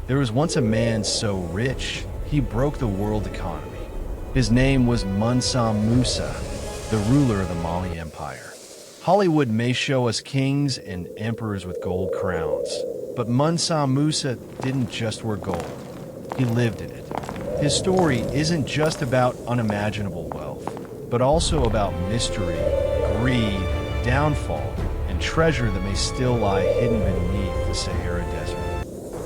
There was once a man so rich, he broke the world economy. His name was Mansa Musa, the ruler of the Mali Empire. Hollywood may show us kings and emperors with gold crowns, but Mansa Musa didn't just wear gold. He lived in it. His story isn't just about unimaginable wealth, but also about mystery, greed, downfall, and treasure that may still lie hidden beneath the Sahara Desert.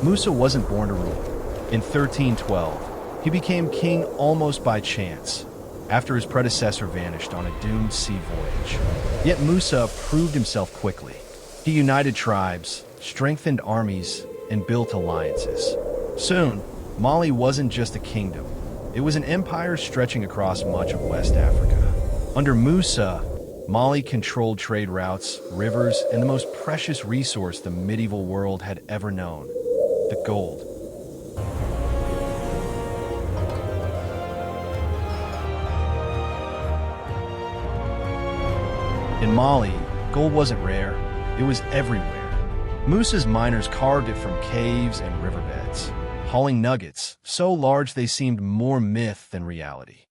Musa wasn't born to rule. In 1312, he became king almost by chance, after his predecessor vanished on a doomed sea voyage. Yet Musa proved himself quickly. He united tribes, strengthened armies, and built alliances. Soon, Mali wasn't just a kingdom. It was an empire stretching across much of West Africa. Under Musa, Mali controlled trade routes, rivers, and the most precious resource the medieval world had ever known: the gold. In Mali, gold wasn't rare, it was everywhere. Musa's miners carved it from caves and riverbeds, hauling nuggets so large they seemed more myth than reality.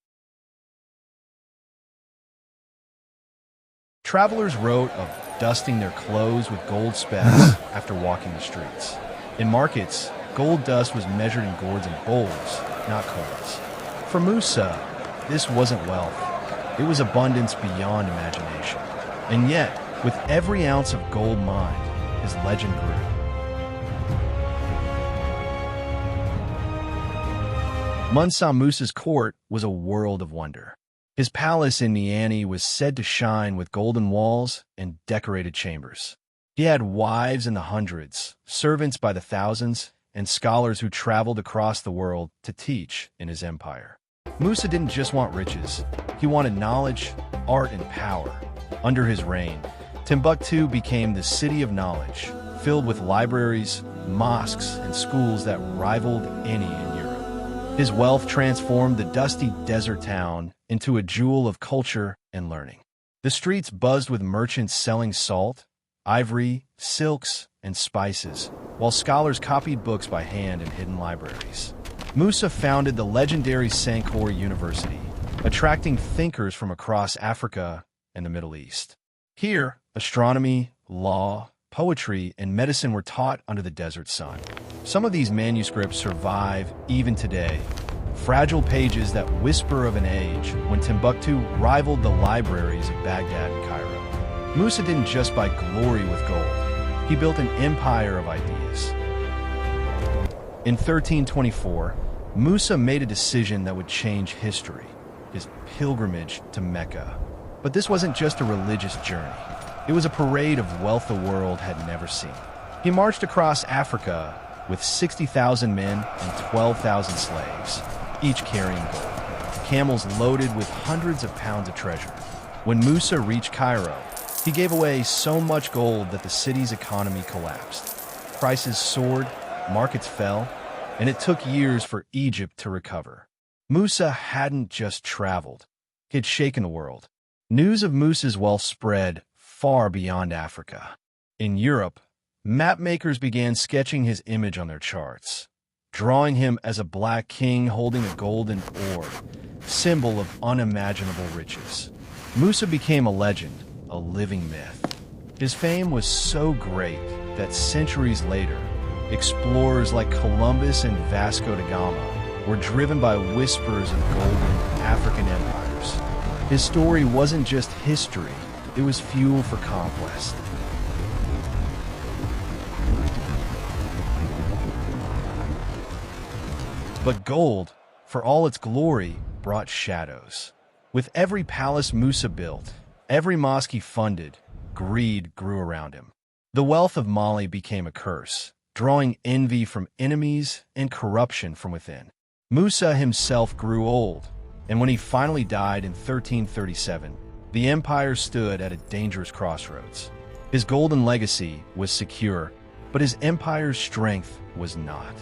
Travelers wrote of dusting their clothes with gold specks after walking the streets. In markets, gold dust was measured in gourds and bowls, not coins. For Musa, this wasn't wealth. It was abundance beyond imagination. And yet, with every ounce of gold mined, his legend grew. Mansa Musa's court was a world of wonder. His palace in Niani was said to shine with golden walls and decorated chambers. He had wives in the hundreds, servants by the thousands, and scholars who traveled across the world to teach in his empire. Musa didn't just want riches, he wanted knowledge, art, and power. Under his reign, Timbuktu became the city of knowledge, filled with libraries, mosques, and schools that rivaled any in Europe. His wealth transformed the dusty desert town into a jewel of culture and learning. The streets buzzed with merchants selling salt, ivory, silks, and spices, while scholars copied books by hand in hidden libraries. Musa founded the legendary Sankore University, attracting thinkers from across Africa and the Middle East. Here, astronomy, law, poetry, and medicine were taught under the desert sun. Some of these manuscripts survive even today, fragile pages that whisper of an age when Timbuktu rivaled the libraries of Baghdad and Cairo. Musa didn't just buy glory with gold. He built an empire of ideas. In 1324, Musa made a decision that would change history: his pilgrimage to Mecca. But this wasn't just a religious journey. It was a parade of wealth the world had never seen. He marched across Africa with 60,000 men and 12,000 slaves, each carrying gold, camels loaded with hundreds of pounds of treasure. When Musa reached Cairo, he gave away so much gold that the city's economy collapsed. Prices soared, markets fell, and it took years for Egypt to recover. Musa hadn't just traveled, he had shaken the world. News of Musa's wealth spread far beyond Africa. In Europe, mapmakers began sketching his image on their charts, drawing him as a black king holding a golden orb, symbol of unimaginable riches. Musa became a legend, a living myth. His fame was so great that centuries later, explorers like Columbus and Vasco da Gama were driven by whispers of golden African empires. His story wasn't just history, it was fuel for conquest. But gold, for all its glory, brought shadows. With every palace Musa built, every mosque he funded, greed grew around him. The wealth of Mali became a curse, drawing envy from enemies and corruption from within. Musa himself grew old, and when he finally died in 1337, the empire stood at a dangerous crossroads. His golden legacy was secure, but his empire's strength was not.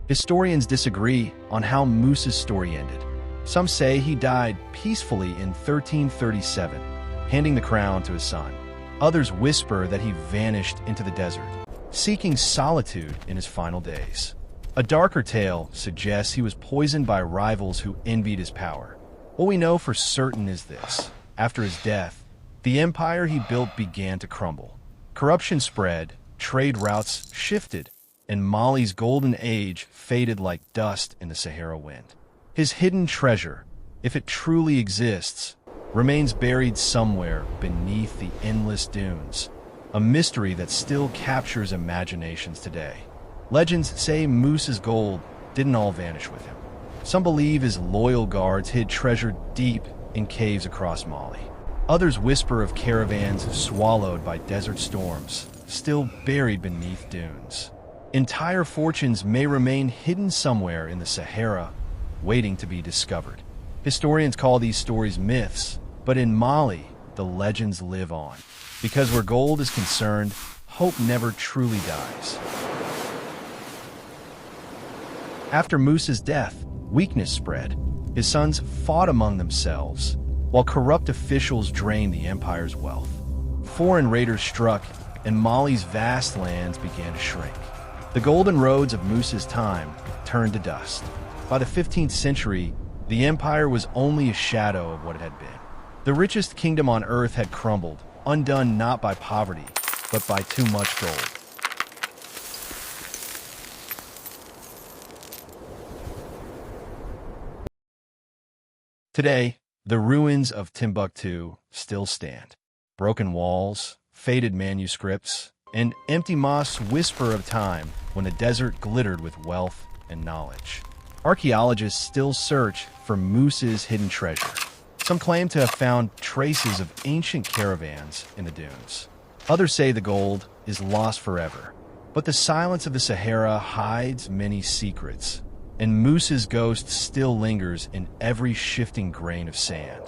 Historians disagree on how Musa's story ended. Some say he died peacefully in 1337, handing the crown to his son. Others whisper that he vanished into the desert, seeking solitude in his final days. A darker tale suggests he was poisoned by rivals who envied his power. What we know for certain is this: after his death, the empire he built began to crumble. Corruption spread, trade routes shifted, and Mali's golden age faded like dust in the Sahara wind. His hidden treasure, if it truly exists, remains buried somewhere beneath the endless dunes, a mystery that still captures imaginations today. Legends say Musa's gold didn't all vanish with him. Some believe his loyal guards hid treasure deep in caves across Mali. Others whisper of caravans swallowed by desert storms, still buried beneath dunes. Entire fortunes may remain hidden somewhere in the Sahara, waiting to be discovered. Historians call these stories myths, but in Mali, the legends live on. Because where gold is concerned, hope never truly dies. After Musa's death, weakness spread. His sons fought among themselves, while corrupt officials drained the empire's wealth. Foreign raiders struck, and Mali's vast lands began to shrink. The golden roads of Musa's time turned to dust. By the 15th century, the empire was only a shadow of what it had been. The richest kingdom on earth had crumbled, undone not by poverty, but by too much gold. Today, the ruins of Timbuktu still stand. Broken walls, faded manuscripts, and empty mosques whisper of time when the desert glittered with wealth and knowledge. Archaeologists still search for Musa's hidden treasure. Some claim to have found traces of ancient caravans in the dunes. Others say the gold is lost forever. But the silence of the Sahara hides many secrets, and Musa's ghost still lingers in every shifting grain of sand.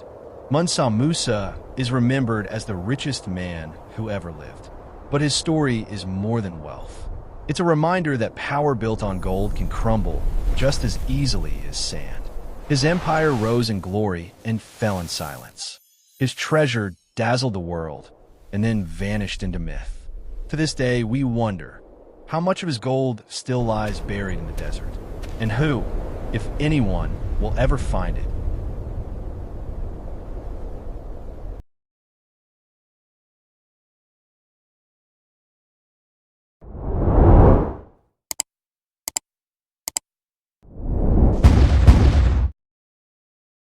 Mansa Musa is remembered as the richest man who ever lived. But his story is more than wealth. It's a reminder that power built on gold can crumble just as easily as sand. His empire rose in glory and fell in silence. His treasure dazzled the world and then vanished into myth. To this day, we wonder how much of his gold still lies buried in the desert, and who, if anyone, will ever find it.